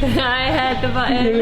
I had the button.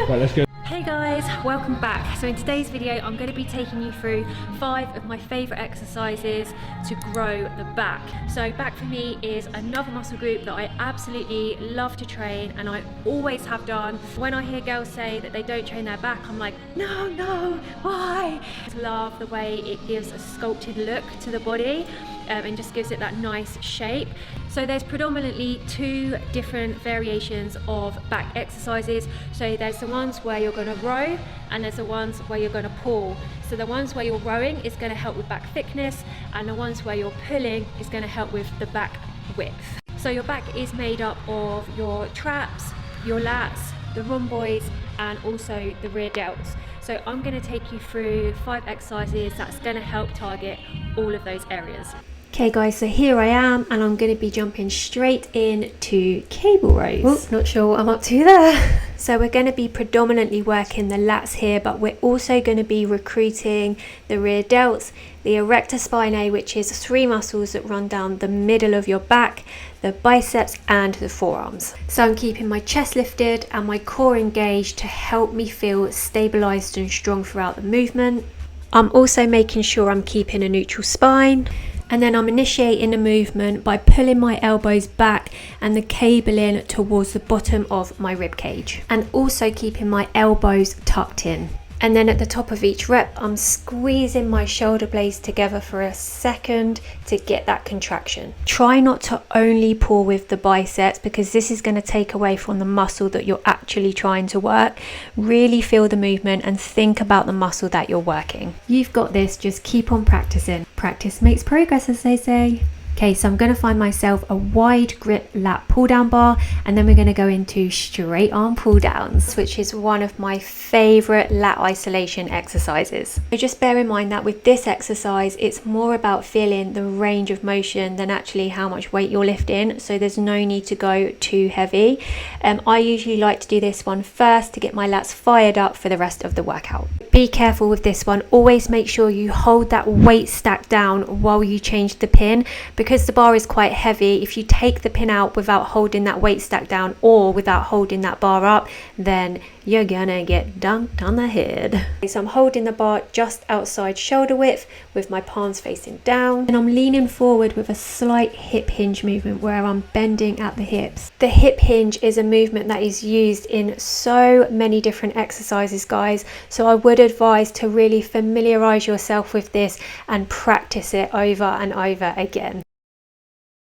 Right, let's go. Hey guys, welcome back. So in today's video I'm going to be taking you through 5 of my favourite exercises to grow the back. So back for me is another muscle group that I absolutely love to train, and I always have done. When I hear girls say that they don't train their back, I'm like, no, why? I love the way it gives a sculpted look to the body and just gives it that nice shape. So there's predominantly 2 different variations of back exercises. So there's the ones where you're going to row, and there's the ones where you're going to pull. So the ones where you're rowing is going to help with back thickness, and the ones where you're pulling is going to help with the back width. So your back is made up of your traps, your lats, the rhomboids, and also the rear delts. So I'm going to take you through 5 exercises that's going to help target all of those areas. Okay guys, so here I am, and I'm going to be jumping straight into cable rows. Oops, not sure what I'm up to there. So we're going to be predominantly working the lats here, but we're also going to be recruiting the rear delts, the erector spinae, which is 3 muscles that run down the middle of your back, the biceps and the forearms. So I'm keeping my chest lifted and my core engaged to help me feel stabilized and strong throughout the movement. I'm also making sure I'm keeping a neutral spine. And then I'm initiating the movement by pulling my elbows back and the cable in towards the bottom of my rib cage, and also keeping my elbows tucked in. And then at the top of each rep, I'm squeezing my shoulder blades together for a second to get that contraction. Try not to only pull with the biceps, because this is going to take away from the muscle that you're actually trying to work. Really feel the movement and think about the muscle that you're working. You've got this, just keep on practicing. Practice makes progress, as they say. Okay, so I'm going to find myself a wide grip lat pull down bar, and then we're going to go into straight arm pull downs, which is one of my favorite lat isolation exercises. So just bear in mind that with this exercise, it's more about feeling the range of motion than actually how much weight you're lifting. So there's no need to go too heavy. I usually like to do this one first to get my lats fired up for the rest of the workout. Be careful with this one. Always make sure you hold that weight stack down while you change the pin, because the bar is quite heavy. If you take the pin out without holding that weight stack down or without holding that bar up, then you're gonna get dunked on the head. So I'm holding the bar just outside shoulder width with my palms facing down, and I'm leaning forward with a slight hip hinge movement where I'm bending at the hips. The hip hinge is a movement that is used in so many different exercises, guys, so I would advise to really familiarize yourself with this and practice it over and over again.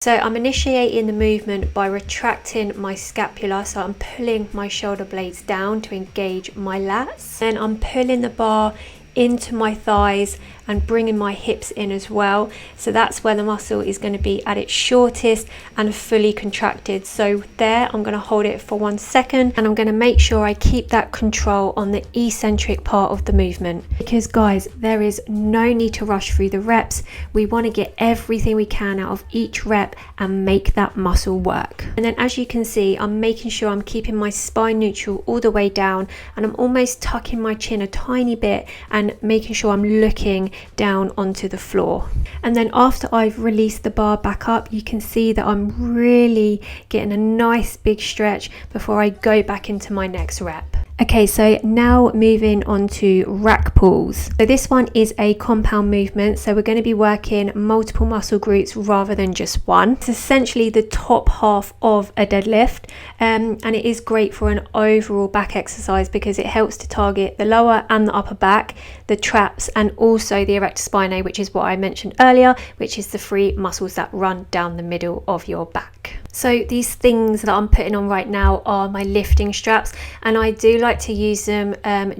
So I'm initiating the movement by retracting my scapula, so I'm pulling my shoulder blades down to engage my lats. Then I'm pulling the bar into my thighs and bringing my hips in as well. So that's where the muscle is going to be at its shortest and fully contracted. So there, I'm going to hold it for 1 second, and I'm going to make sure I keep that control on the eccentric part of the movement, because guys, there is no need to rush through the reps. We want to get everything we can out of each rep and make that muscle work. And then as you can see, I'm making sure I'm keeping my spine neutral all the way down, and I'm almost tucking my chin a tiny bit and making sure I'm looking down onto the floor. And then after I've released the bar back up, you can see that I'm really getting a nice big stretch before I go back into my next rep. Okay, so now moving on to rack pulls. So this one is a compound movement, so we're going to be working multiple muscle groups rather than just one. It's essentially the top half of a deadlift, and it is great for an overall back exercise because it helps to target the lower and the upper back, the traps, and also the erector spinae, which is what I mentioned earlier, which is the 3 muscles that run down the middle of your back. So these things that I'm putting on right now are my lifting straps, and I do like to use them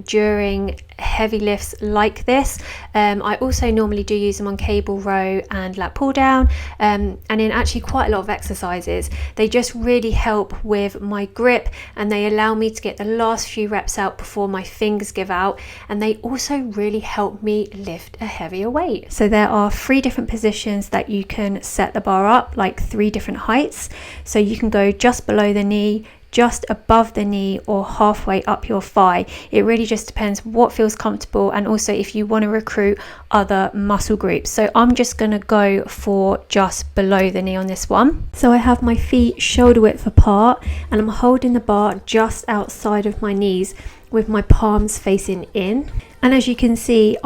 during heavy lifts like this. I also normally do use them on cable row and lat pull down, and in actually quite a lot of exercises. They just really help with my grip, and they allow me to get the last few reps out before my fingers give out, and they also really help me lift a heavier weight. So there are 3 different positions that you can set the bar up, like 3 different heights. So you can go just below the knee, just above the knee or halfway up your thigh. It really just depends what feels comfortable, and also if you want to recruit other muscle groups. So I'm just going to go for just below the knee on this one. So I have my feet shoulder width apart and I'm holding the bar just outside of my knees with my palms facing in. And as you can see,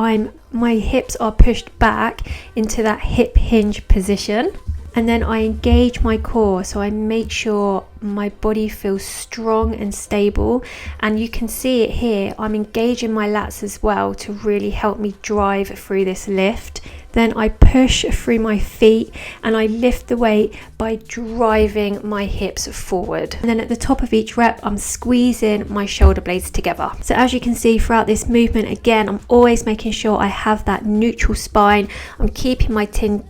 my hips are pushed back into that hip hinge position. And then I engage my core, so I make sure my body feels strong and stable. And you can see it here, I'm engaging my lats as well to really help me drive through this lift. Then I push through my feet and I lift the weight by driving my hips forward. And then at the top of each rep, I'm squeezing my shoulder blades together. So as you can see throughout this movement, again, I'm always making sure I have that neutral spine. I'm keeping my chin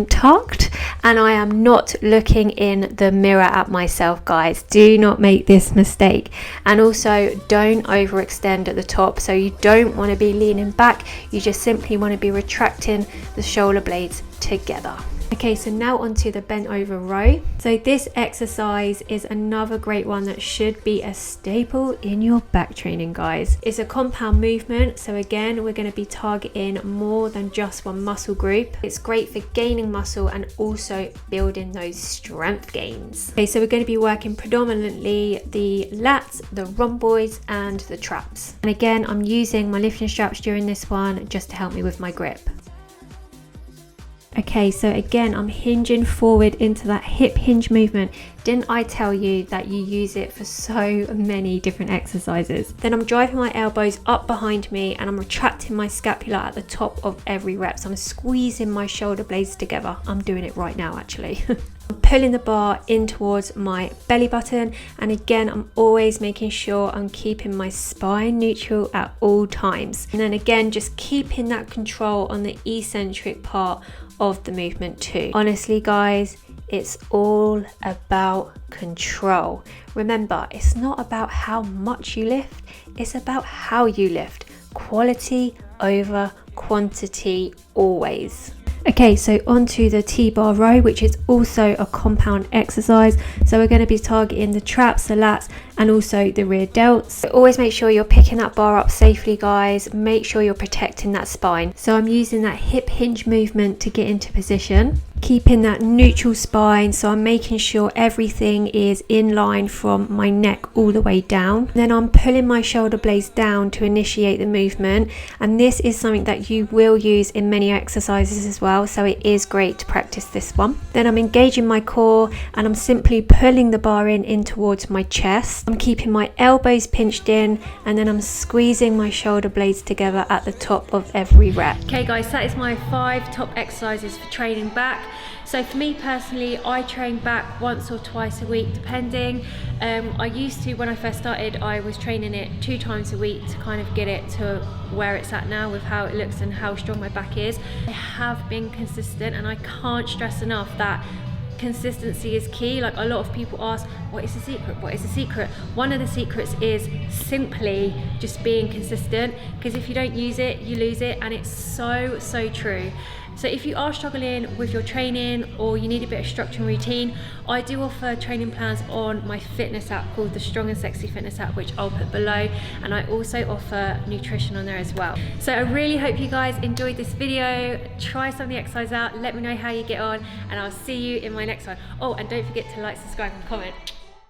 tucked, and I am not looking in the mirror at myself, guys. Do not make this mistake. And also don't overextend at the top, so you don't want to be leaning back, you just simply want to be retracting the shoulder blades together. Okay, so now onto the bent over row. So this exercise is another great one that should be a staple in your back training, guys. It's a compound movement, so again, we're going to be targeting more than just one muscle group. It's great for gaining muscle and also building those strength gains. Okay, so we're going to be working predominantly the lats, the rhomboids and the traps. And again, I'm using my lifting straps during this one just to help me with my grip. Okay, so again, I'm hinging forward into that hip hinge movement. Didn't I tell you that you use it for so many different exercises? Then I'm driving my elbows up behind me and I'm retracting my scapula at the top of every rep. So I'm squeezing my shoulder blades together. I'm doing it right now, actually. I'm pulling the bar in towards my belly button, and again, I'm always making sure I'm keeping my spine neutral at all times. And then again, just keeping that control on the eccentric part of the movement too. Honestly, guys, it's all about control. Remember, it's not about how much you lift, it's about how you lift. Quality over quantity always. Okay, so onto the T-bar row, which is also a compound exercise. So we're going to be targeting the traps, the lats, and also the rear delts. So always make sure you're picking that bar up safely, guys. Make sure you're protecting that spine. So I'm using that hip hinge movement to get into position, keeping that neutral spine. So I'm making sure everything is in line from my neck all the way down. Then I'm pulling my shoulder blades down to initiate the movement. And this is something that you will use in many exercises as well. So it is great to practice this one. Then I'm engaging my core and I'm simply pulling the bar in towards my chest. I'm keeping my elbows pinched in, and then I'm squeezing my shoulder blades together at the top of every rep. Okay guys, that is my 5 top exercises for training back. So for me personally, I train back once or twice a week depending. I used to, when I first started, I was training it 2 times a week to kind of get it to where it's at now with how it looks and how strong my back is. I have been consistent, and I can't stress enough that consistency is key. Like, a lot of people ask, what is the secret? What is the secret? One of the secrets is simply just being consistent, because if you don't use it, you lose it, and it's so true. So if you are struggling with your training or you need a bit of structure and routine, I do offer training plans on my fitness app called the Strong and Sexy Fitness app, which I'll put below, and I also offer nutrition on there as well. So I really hope you guys enjoyed this video. Try some of the exercise out, let me know how you get on, and I'll see you in my next one. Oh, and don't forget to like, subscribe and comment.